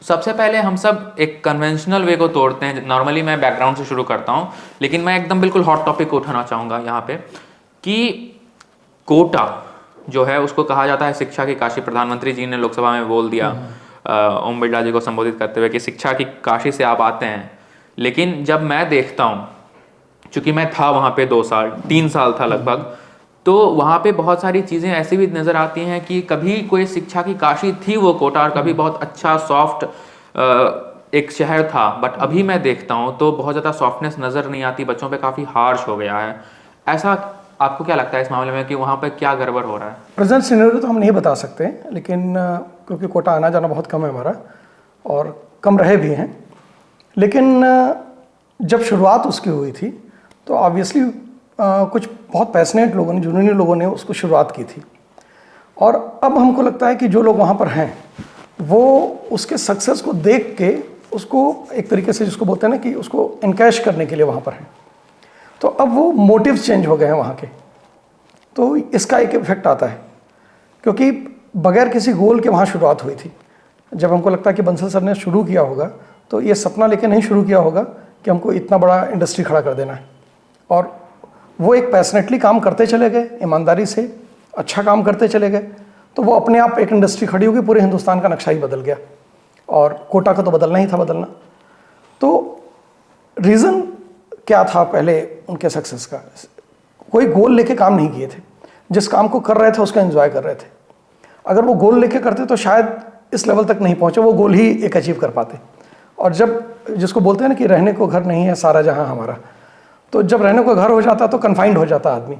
सबसे पहले हम सब एक कन्वेंशनल वे को तोड़ते हैं। नॉर्मली मैं बैकग्राउंड से शुरू करता हूँ, लेकिन मैं एकदम बिल्कुल हॉट टॉपिक को उठाना चाहूँगा यहाँ पे कि कोटा जो है उसको कहा जाता है शिक्षा की काशी। प्रधानमंत्री जी ने लोकसभा में बोल दिया ओम बिरला जी को संबोधित करते हुए कि शिक्षा की काशी से आप आते हैं। लेकिन जब मैं देखता हूँ, चूँकि मैं था वहाँ पे 3 साल था लगभग, तो वहाँ पे बहुत सारी चीज़ें ऐसी भी नज़र आती हैं कि कभी कोई शिक्षा की काशी थी वो कोटा, और कभी बहुत अच्छा सॉफ्ट एक शहर था। बट अभी मैं देखता हूँ तो बहुत ज़्यादा सॉफ्टनेस नज़र नहीं आती, बच्चों पे काफ़ी हार्श हो गया है। ऐसा आपको क्या लगता है इस मामले में कि वहाँ पे क्या गड़बड़ हो रहा है? प्रेजेंट सिनेरियो तो हम नहीं बता सकते, लेकिन क्योंकि कोटा आना जाना बहुत कम है हमारा और कम रहे भी हैं, लेकिन जब शुरुआत उसकी हुई थी तो ऑब्वियसली कुछ बहुत पैशनेट लोगों ने, जुनूनी लोगों ने उसको शुरुआत की थी। और अब हमको लगता है कि जो लोग वहाँ पर हैं वो उसके सक्सेस को देख के उसको एक तरीके से, जिसको बोलते हैं ना, कि उसको इनकैश करने के लिए वहाँ पर हैं। तो अब वो मोटिव चेंज हो गए हैं वहाँ के, तो इसका एक इफेक्ट आता है, क्योंकि बगैर किसी गोल के वहाँ शुरुआत हुई थी। जब हमको लगता है कि बंसल सर ने शुरू किया होगा तो ये सपना लेके नहीं शुरू किया होगा कि हमको इतना बड़ा इंडस्ट्री खड़ा कर देना है, और वो एक पैशनेटली काम करते चले गए, ईमानदारी से अच्छा काम करते चले गए, तो वो अपने आप एक इंडस्ट्री खड़ी होगी, पूरे हिंदुस्तान का नक्शा ही बदल गया। और कोटा का तो बदलना ही था, बदलना। तो रीज़न क्या था पहले उनके सक्सेस का? कोई गोल लेके काम नहीं किए थे, जिस काम को कर रहे थे उसका एंजॉय कर रहे थे। अगर वो गोल लेके करते तो शायद इस लेवल तक नहीं पहुँचे, वो गोल ही एक अचीव कर पाते। और जब, जिसको बोलते हैं ना कि रहने को घर नहीं है सारा जहां हमारा, तो जब रहने को घर हो जाता तो कन्फाइंड हो जाता आदमी।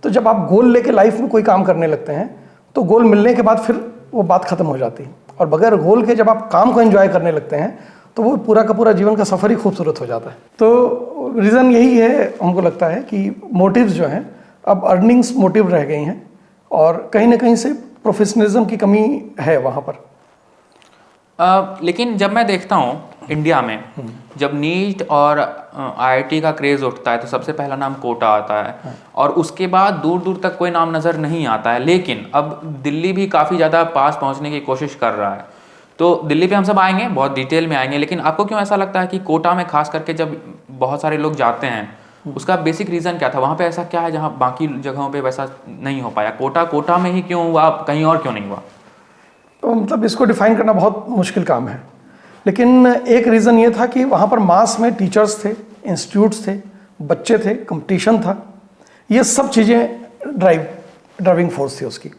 तो जब आप गोल लेके लाइफ में कोई काम करने लगते हैं तो गोल मिलने के बाद फिर वो बात खत्म हो जाती है, और बगैर गोल के जब आप काम को एंजॉय करने लगते हैं तो वो पूरा का पूरा जीवन का सफ़र ही खूबसूरत हो जाता है। तो रीज़न यही है, हमको लगता है कि मोटिव्स जो हैं अब अर्निंग्स मोटिव रह गई हैं, और कहीं ना कहीं से प्रोफेशनलिज्म की कमी है वहाँ पर। लेकिन जब मैं देखता हूँ इंडिया में जब नीट और आईआईटी का क्रेज़ उठता है तो सबसे पहला नाम कोटा आता है, और उसके बाद दूर दूर तक कोई नाम नज़र नहीं आता है। लेकिन अब दिल्ली भी काफ़ी ज़्यादा पास पहुँचने की कोशिश कर रहा है, तो दिल्ली पे हम सब आएंगे, बहुत डिटेल में आएंगे। लेकिन आपको क्यों ऐसा लगता है कि कोटा में खास करके जब बहुत सारे लोग जाते हैं, उसका बेसिक रीज़न क्या था? वहाँ पे ऐसा क्या है जहाँ बाकी जगहों पे वैसा नहीं हो पाया? कोटा में ही क्यों हुआ, कहीं और क्यों नहीं हुआ? तो मतलब इसको डिफाइन करना बहुत मुश्किल काम है, लेकिन एक रीज़न ये था कि वहाँ पर मास में टीचर्स थे, इंस्टीट्यूट्स थे, बच्चे थे, कंपटीशन था, ये सब चीज़ें ड्राइविंग फोर्स थी उसकी।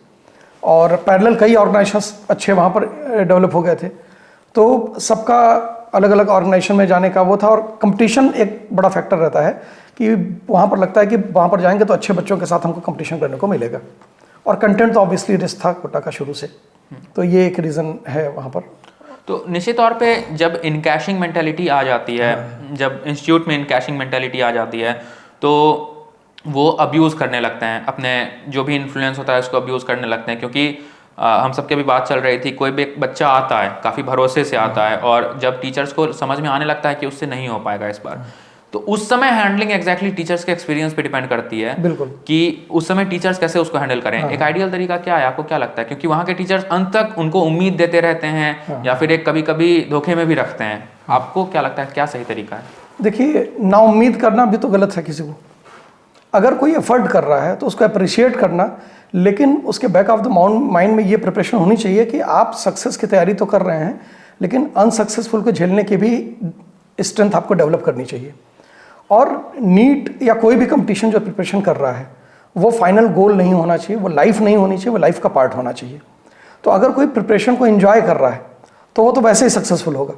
और पैरेलल कई ऑर्गेनाइजेशंस अच्छे वहाँ पर डेवलप हो गए थे, तो सबका अलग अलग ऑर्गेनाइजेशन में जाने का वो था। और कंपटीशन एक बड़ा फैक्टर रहता है कि वहाँ पर लगता है कि वहाँ पर जाएंगे तो अच्छे बच्चों के साथ हमको कंपटीशन करने को मिलेगा, और कंटेंट तो ऑब्वियसली रिस्क था कोटा का शुरू से, तो ये एक रीज़न है वहाँ पर। तो निश्चित तौर पे जब इनकैशिंग मेंटालिटी आ जाती है, जब इंस्टीट्यूट में इनकैशिंग मेंटालिटी आ जाती है, तो वो अब्यूज़ करने लगते हैं, अपने जो भी इन्फ्लुएंस होता है उसको अब्यूज़ करने लगते हैं। क्योंकि हम सबके भी बात चल रही थी, कोई भी एक बच्चा आता है काफ़ी भरोसे से आता है, और जब टीचर्स को समझ में आने लगता है कि उससे नहीं हो पाएगा इस बार, तो उस समय हैंडलिंग एग्जैक्टली टीचर्स के एक्सपीरियंस पे डिपेंड करती है। बिल्कुल, कि उस समय टीचर्स कैसे उसको हैंडल करें। एक आइडियल तरीका क्या है, आपको क्या लगता है? क्योंकि वहाँ के टीचर्स अंत तक उनको उम्मीद देते रहते हैं, या फिर एक कभी कभी धोखे में भी रखते हैं। आपको क्या लगता है क्या सही तरीका है? देखिए, ना उम्मीद करना भी तो गलत है किसी को। अगर कोई एफर्ट कर रहा है तो उसको अप्रिशिएट करना, लेकिन उसके बैक ऑफ द माइंड में ये प्रिपरेशन होनी चाहिए कि आप सक्सेस की तैयारी तो कर रहे हैं, लेकिन अनसक्सेसफुल को झेलने की भी स्ट्रेंथ आपको डेवलप करनी चाहिए। और नीट या कोई भी कंपटीशन जो प्रिपरेशन कर रहा है वो फाइनल गोल नहीं होना चाहिए, वो लाइफ नहीं होनी चाहिए, वो लाइफ का पार्ट होना चाहिए। तो अगर कोई प्रिपरेशन को एंजॉय कर रहा है तो वो तो वैसे ही सक्सेसफुल होगा,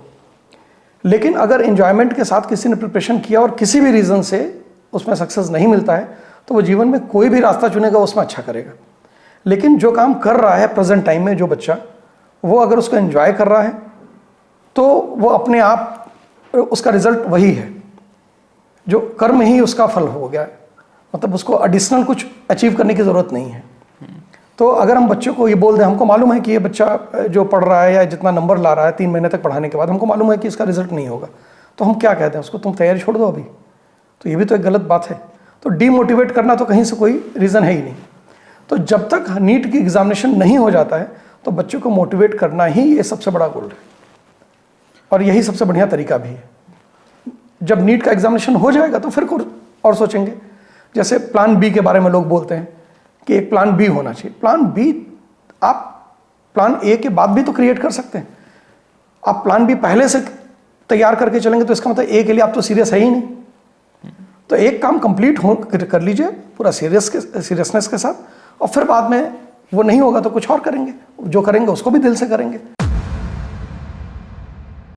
लेकिन अगर एंजॉयमेंट के साथ किसी ने प्रिपरेशन किया और किसी भी रीज़न से उसमें सक्सेस नहीं मिलता है, तो वो जीवन में कोई भी रास्ता चुनेगा उसमें अच्छा करेगा। लेकिन जो काम कर रहा है प्रेजेंट टाइम में जो बच्चा, वो अगर उसको एंजॉय कर रहा है तो वो अपने आप, उसका रिजल्ट वही है, जो कर्म ही उसका फल हो गया है। मतलब उसको एडिशनल कुछ अचीव करने की ज़रूरत नहीं है। तो अगर हम बच्चों को ये बोल दें, हमको मालूम है कि ये बच्चा जो पढ़ रहा है या जितना नंबर ला रहा है 3 महीने तक पढ़ाने के बाद हमको मालूम है कि इसका रिजल्ट नहीं होगा, तो हम क्या कहते हैं उसको, तुम तैयारी छोड़ दो अभी। तो ये भी तो एक गलत बात है। तो डीमोटिवेट करना तो कहीं से कोई रीज़न है ही नहीं। तो जब तक नीट की एग्जामिनेशन नहीं हो जाता है तो बच्चों को मोटिवेट करना ही ये सबसे बड़ा गोल है। और यही सबसे बढ़िया तरीका भी है। जब नीट का एग्जामिनेशन हो जाएगा तो फिर और सोचेंगे। जैसे प्लान बी के बारे में लोग बोलते हैं कि एक प्लान बी होना चाहिए। प्लान बी आप प्लान ए के बाद भी तो क्रिएट कर सकते हैं। आप प्लान बी पहले से तैयार करके चलेंगे तो इसका मतलब ए के लिए आप तो सीरियस है ही नहीं। तो एक काम कंप्लीट हो कर लीजिए पूरा सीरियसनेस के साथ, और फिर बाद में वो नहीं होगा तो कुछ और करेंगे, जो करेंगे उसको भी दिल से करेंगे।